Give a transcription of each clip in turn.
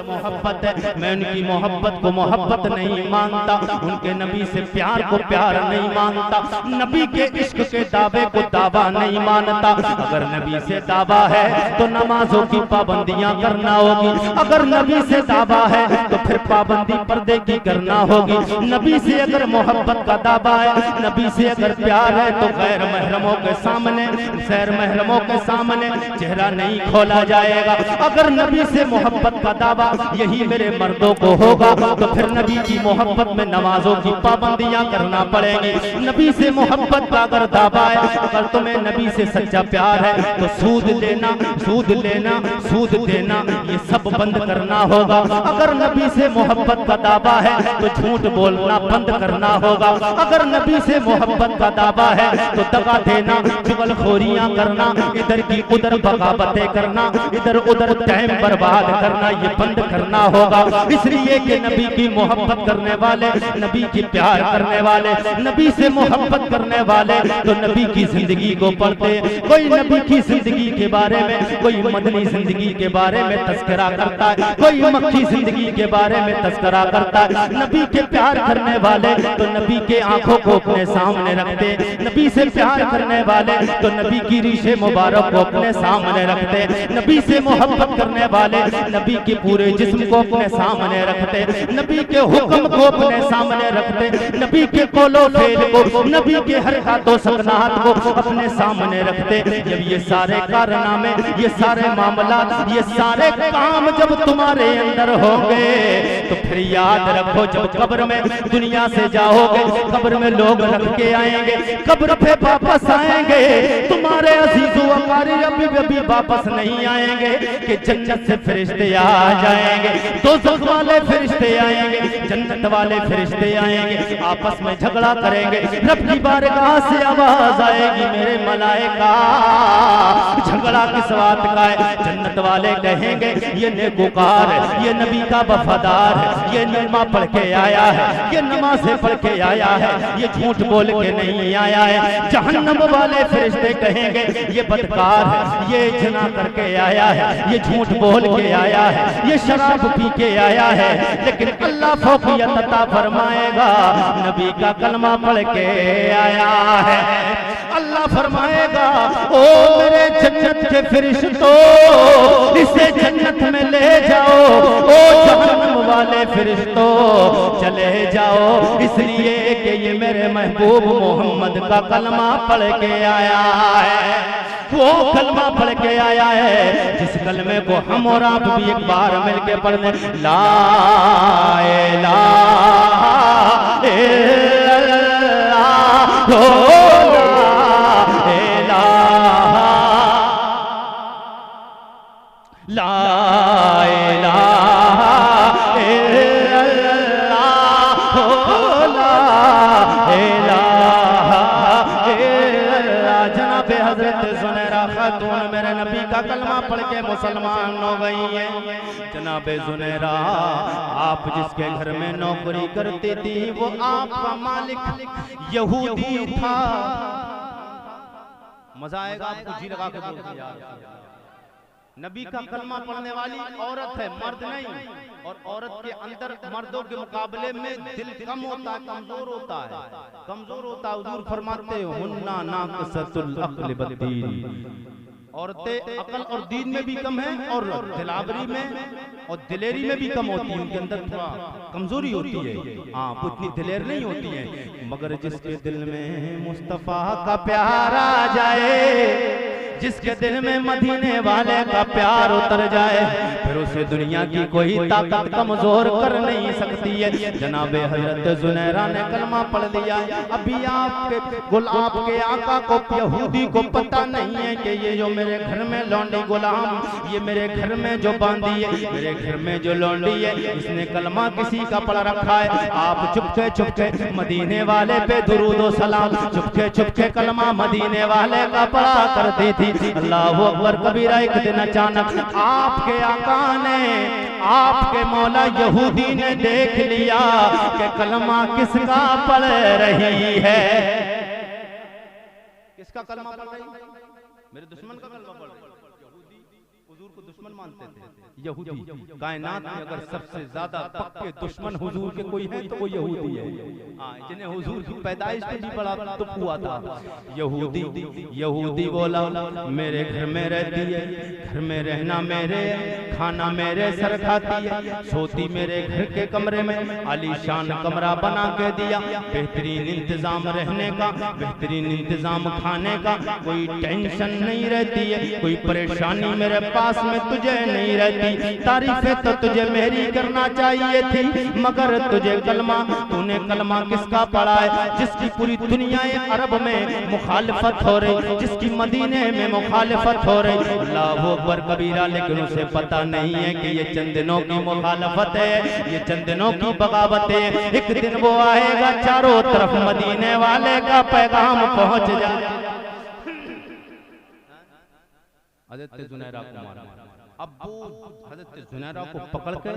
अंदर मोहब्बत है, मैं उनकी मोहब्बत को मोहब्बत नहीं मानता, उनके नबी से प्यार को प्यार नहीं मानता, नबी के इश्क के दावे को दावा नहीं मानता। अगर नबी से दावा है तो नमाजों की पाबंदियां करना होगी, अगर नबी से दावा है तो फिर पाबंदी पर्दे की करना होगी। नबी से अगर मोहब्बत का दावा है, नबी से अगर प्यार है तो गैर महरमों के सामने, गैर महरमों के सामने चेहरा नहीं खोला जाएगा। अगर नबी से मोहब्बत का दावा यही मेरे मर्दों को होगा तो फिर नबी की मोहब्बत में नमाजों की पाबंदियां करना पड़ेगी। नबी से मोहब्बत का अगर दावा है, अगर तुम्हें नबी से सच्चा प्यार है तो सूद लेना, सूद लेना, सूद देना ये सब बंद करना होगा। अगर नबी से मोहब्बत का दावा है तो झूठ बोलना बंद करना होगा। अगर नबी से मोहब्बत का दावा है तो दगा देना, चुगलखोरियां करना, इधर की उधर बगावतें करना, इधर उधर टाइम बर्बाद करना ये बंद करना होगा। इसलिए कि नबी की मोहब्बत करने वाले, नबी की प्यार करने वाले, नबी से मोहब्बत करने वाले तो नबी की जिंदगी को पढ़ते। कोई नबी की जिंदगी के बारे में, कोई मदनी जिंदगी के बारे में तस्करा करता है, कोई मक्खी जिंदगी के बारे में तस्करा करता है। नबी के प्यार करने वाले तो नबी के आंखों को अपने सामने रखते, नबी से प्यार करने वाले तो नबी की रीशे मुबारक को अपने सामने रखते, नबी से मोहब्बत करने वाले नबी के पूरे जिस्म को अपने सामने रखते, नबी के हुक्म को अपने सामने रखते, नबी के कोलो फेल को, नबी के हरकतों सकनात को अपने सामने रखते। जब ये सारे कारनामे, ये सारे मामला, ये सारे काम जब तुम्हारे अंदर होंगे तो फिर याद रखो जब कब्र में दुनिया से जाओगे, कब्र में लोग रख के आएंगे, कब्र पे वापस आएंगे, तुम्हारे अजीजों अकारी अभी वापस नहीं आएंगे कि जन्नत से फरिश्ते आ जाएंगे, दोज़ख वाले फरिश्ते आएंगे, जन्नत वाले फरिश्ते आएंगे, आपस में झगड़ा करेंगे। रब की बारगाह से आवाज आएगी मेरे मलाइका झगड़ा किस बात का है? जन्नत वाले कहेंगे ये नेकोकार है, ये नबी का वफादार है, ये नमाज पढ़ के आया है, ये नमाज़ें पढ़ के आया है, ये झूठ बोल के नहीं आया है। जहन्नम वाले फरिश्ते कहेंगे ये बदकार है, ये जना करके आया है, ये झूठ बोल के आया है, ये शराब पी के आया है। लेकिन अल्लाह फौकियत अता फरमाएगा नबी का कलमा पढ़ के आया है। अल्लाह फरमाएगा ओ मेरे जन्नत के फरिश्तों इसे जन्नत में ले जाओ, ओ जहन्नम वाले फरिश्तों चले जाओ, इसलिए कि ये मेरे महबूब मोहम्मद का कलमा पढ़ के आया है। वो कलमा पढ़ के आया है जिस कलमे को हम और आप भी एक बार मिलके पढ़ने, ला इलाहा इल्लल्लाह ला इलाहा इल्लल्लाह ला इलाहा इल्लल्लाह। जनाबे हजरत ज़ुनैरा खातून मेरे नबी का कलमा पढ़ के मुसलमान हो गई है। जनाबे ज़ुनैरा आप जिसके घर में नौकरी करती थी वो आपका मालिक यहूदी था। मजा आएगा आपको, जी लगा के बोलते यार। नबी का कलमा पढ़ने वाली औरत है, मर्द नहीं। और औरत के अंदर मर्दों के मुकाबले में दिल कम होता है, कमजोर होता है, कमजोर होता है। हुजूर फरमाते हो हुन्ना नाक़िसतुल अक़्ल बद्दीन, औरतें अकल और दीन में भी कम है और दिलावरी में और दिलेरी में भी कम होती है, उनके अंदर थोड़ा कमजोरी होती है। हाँ, उतनी दिलेर नहीं होती है। मगर जिसके दिल में मुस्तफा का प्यार आ जाए, जिसके दिल में मदीने वाले का प्यार उतर जाए, फिर उसे दुनिया की कोई ताकत कमजोर कर नहीं सकती है। जनाबे हजरत ज़ुनैरा ने कलमा पढ़ लिया। अभी आपके आका को यहूदी को पता नहीं है कि ये जो मेरे घर में लौंडी गुलाम, ये मेरे घर में जो बांदी है, मेरे घर में जो लौंडी है, इसने कलमा किसी का पढ़ रखा है। आप चुपके चुपके मदीने वाले पे दुरूद व सलाम, चुपके चुपके कलमा मदीने वाले का पढ़ा करती थी। अल्लाहु अकबर कबीरा। एक दिन अचानक आपके आका ने, आपके मौला यहूदी ने देख लिया कि कलमा किसका पढ़ रही है। किसका कलमा पढ़ रही है? मेरे दुश्मन का कलमा पढ़ रही है। हुजूर को दुश्मन मानते थे यहूदी। कायनात में अगर सबसे ज्यादा पक्के दुश्मन हुजूर के कोई है तो वो यहूदी है। हाँ, जिन्हें हुजूर की पैदाइश पे भी बड़ा दुख हुआ था। यहूदी यहूदी बोला मेरे घर में रहती है, घर में रहना मेरे, खाना मेरे सर खाती है, सोती मेरे घर के कमरे में, आलीशान कमरा बना के दिया, बेहतरीन इंतजाम रहने का, बेहतरीन इंतजाम खाने का, कोई टेंशन नहीं रहती है, कोई परेशानी मेरे पास में तुझे नहीं रहती। तारीफें तो तुझे मेरी करना चाहिए थी, मगर तुझे कलमा, तूने कलमा किसका पढ़ा है जिसकी पूरी दुनिया अरब में मुखालिफत हो रही, जिसकी मदीने में मुखालिफत हो रही। अल्लाह अकबर कबीरा, लेकिन उसे पता नहीं है कि ये चंद दिनों की मुखालिफत है, ये चंद दिनों की बगावत है। एक दिन वो आएगा चारों तरफ मदीने वाले का पैगाम पहुंच जाए। हज़रत जुनैरा को मारा। अब वो हज़रत जुनैरा को पकड़ के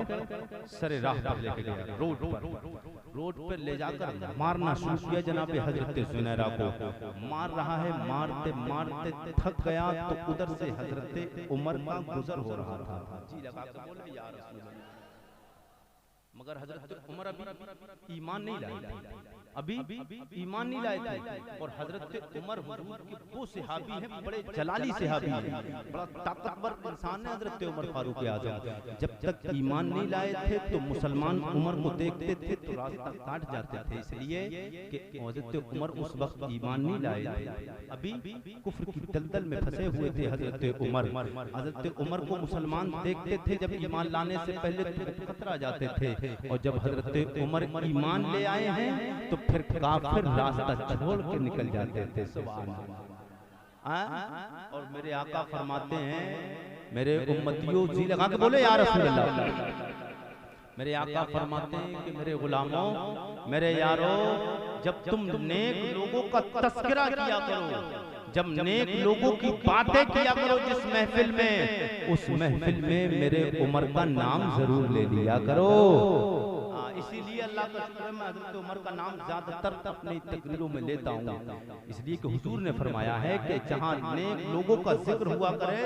सरे राह पर लेके गया, रोड पर ले जाकर मारना शुरू किया। जनाब हज़रत जुनैरा को मार रहा है, मारते मारते थक गया तो उधर से हज़रत उमर का गुजर हो रहा था। जी लगा के बोले या रसूल अल्लाह, मगर हज़रत उमर अभी ईमान नहीं लाए, अभी ईमान नहीं लाए थे। और हजरत उमर हुजूर के वो सहाबी हैं, बड़े जलाली सहाबी हैं, बड़ा ताकतवर इंसान है हजरत उमर फारूक आजम। जब तक ईमान नहीं लाए थे तो मुसलमान उमर को देखते थे तो रास्ता काट जाते थे, इसलिए कि हजरत उमर उस वक्त ईमान नहीं लाए थे, अभी कुफ्र की दलदल में फंसे हुए थे हजरत उमर। हजरत उमर को मुसलमान देखते थे जब ईमान लाने से पहले तो खतरा जाते थे, और जब हजरत उमर ईमान ले आए हैं तो फिर काफिर रास्ता छोड़ के निकल जाते थे। सुभान अल्लाह। और मेरे आका फरमाते हैं, मेरे उम्मतियों जी लगा के बोले या रसूल अल्लाह, मेरे आका फरमाते हैं कि मेरे गुलामों, मेरे यारों, जब तुम नेक लोगों का तस्करा किया करो, जब नेक लोगों की बातें किया करो जिस महफिल में, उस महफिल में मेरे उमर का नाम जरूर ले लिया करो। इसीलिए अल्लाह का शुक्र है मैं हज़रत उमर का नाम ज्यादातर अपनी तकरीरों में लेता हूँ, इसलिए कि हुजूर ने फरमाया है कि जहाँ नेक लोगों का जिक्र हुआ करे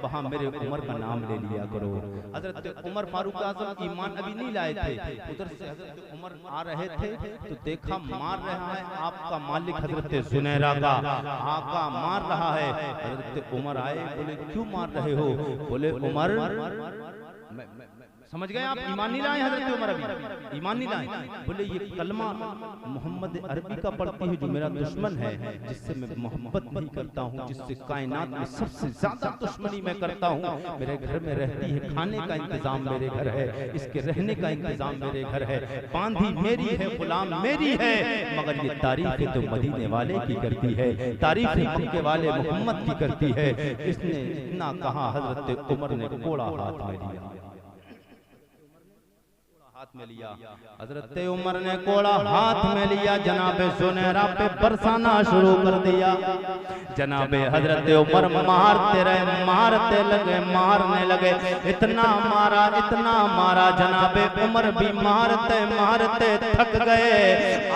वहाँ मेरे उमर का नाम ले लिया करो। हज़रत उमर फारूक आज़म ईमान अभी नहीं लाए थे, उधर से हज़रत उमर आ रहे थे तो देखा मार रहा है आपका मालिक हज़रत जुनैरा का, आका मार रहा है। हज़रत उमर आए, बोले क्यों मार रहे हो? बोले उमर, समझ गए आप, ईमान नहीं लाए हजरत उमर, अभी ईमान नहीं लाए। बोले ये कलमा मोहम्मद अरबी का पढ़ती है जो मेरा दुश्मन है, जिससे मैं मोहब्बत नहीं करता हूँ, जिससे कायनात में सबसे ज्यादा दुश्मनी मैं करता हूँ। मेरे घर में रहती है, खाने का इंतजाम मेरे घर है, इसके रहने का इंतजाम मेरे घर है, बांधी मेरी है, गुलाम मेरी है, मगर ये तारीफ तो मदीने वाले की करती है, तारीफ मक्के वाले मोहम्मद की करती है। इसने इतना कहा, हजरत उमर ने कोड़ा हाथ में लिया, हाथ में लिया। हजरत उमर ने कोड़ा हाथ में लिया, जनाबे जुनैरा पे बरसाना शुरू कर दिया। जनाबे हजरत उमर मारते रहे, मारते लगे, मारने लगे, इतना मारा, जनाबे उमर भी मारते मारते थक गए।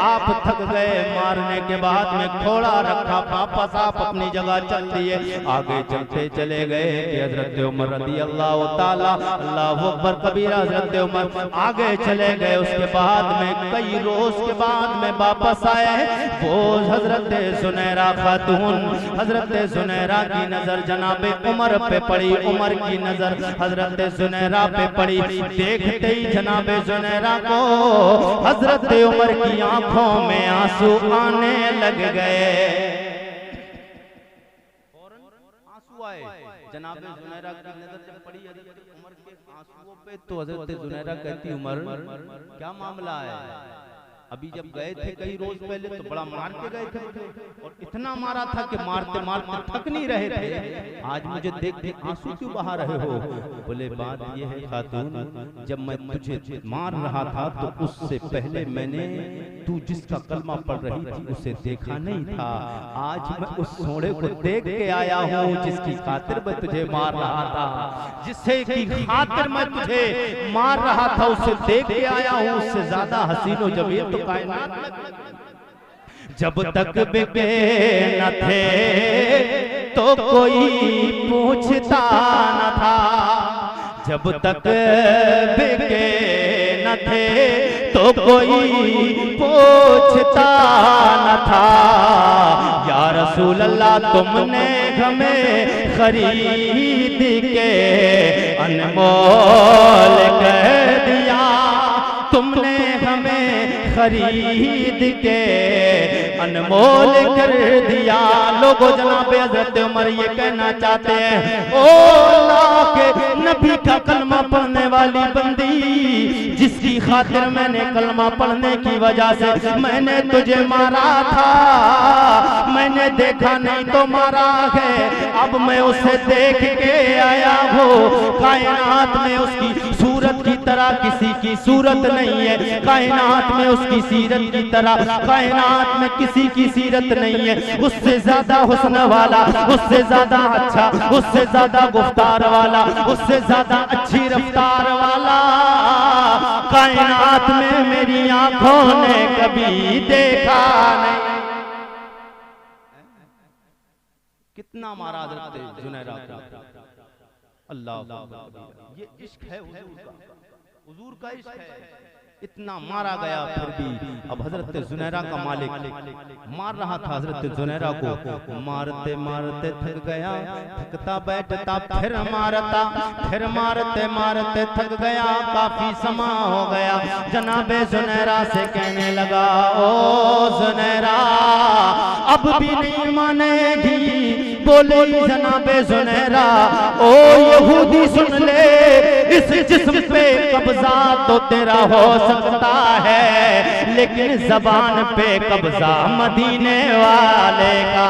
आप थक गए, मारने के बाद में घोड़ा रखा, वापस आप अपनी जगह चल दिए, आगे चलते चले गए। हजरत उमर रज़ी अल्लाह ताला, अल्लाहु अकबर कबीरा, हजरत उमर आगे चले गए। उसके बाद में कई रोज के बाद में वापस आए, वो हजरत जुनैरा खातून, हजरत जुनैरा की नजर जनाबे उमर पे पड़ी, उमर की नजर हजरत जुनैरा पे पड़ी। देखते ही जनाबे जुनैरा को हजरत उमर की आंखों में आंसू आने लग गए, आंसू आए। जनाबे जुनैरा की नजर जब पड़ी हजरत उमर के आंसुओं पे तो हजरत जुनैरा कहती, उमर क्या मामला है? अभी जब गए थे कई रोज पहले तो बड़ा मार के गए थे, और इतना मारा था कि मारते मारते थक नहीं रहे थे, आज मुझे देख के आंसू क्यों बहा रहे हो? बोले बात ये है खातून, जब मैं तुझे मार रहा था तो उससे पहले मैंने तू जिसका कलमा पढ़ रही थी उसे देखा नहीं था, आज मैं उस सोने को देख के आया हूँ जिसकी खातिर मैं तुझे मार रहा था, जिससे की खातिर मैं तुझे मार रहा था उसे देख के आया हूँ। उससे ज्यादा हसीनो जमील कायनात में जब तक बिके न थे तो कोई पूछता न था, जब तक बिके न थे तो कोई पूछता न था, या रसूल अल्लाह तुमने हमें खरीद के अनमोल कर दिया, तुमने हमें खरीद के अनमोल कर दिया। लोगों जनाब हज़रत उमर ये कहना चाहते हैं, ओ अल्लाह के नबी का कलमा पढ़ने वाली बंदी, जिसकी खातिर मैंने कलमा पढ़ने की वजह से मैंने तुझे मारा था, मैंने देखा नहीं तो मारा है, अब मैं उसे देख के आया हूँ। कायनात में उसकी सूरत की तरह किसी की सूरत नहीं है, कायनात में उसकी सीरत की तरह कायनात में किसी की सीरत नहीं है। उससे ज्यादा हुस्न वाला, उससे ज्यादा अच्छा, उससे ज्यादा गुफ्तार वाला, उससे ज्यादा अच्छी रफ्तार वाला कायनात में मेरी आंखों ने कभी देखा नहीं। कितना मारा हज़रत जुनैरा का, अल्लाह, ये इश्क है हुजूर का इश्क है। इतना मारा गया फिर भी अब हजरत जुनैरा का मालिक मार रहा था हजरत जुनैरा को, मारते मारते थक गया, थकता बैठता फिर मारता, फिर मारते मारते थक गया, काफी समय हो गया। जनाबे जुनैरा से कहने लगा, ओ जुनैरा अब भी नहीं मानेगी। बोले जनाबे जुनैरा, ओ यहूदी सुन ले, इस जिस्म पे कब्जा तो तेरा हो सकता है, लेकिन जबान पे कब्जा मदीने वाले का।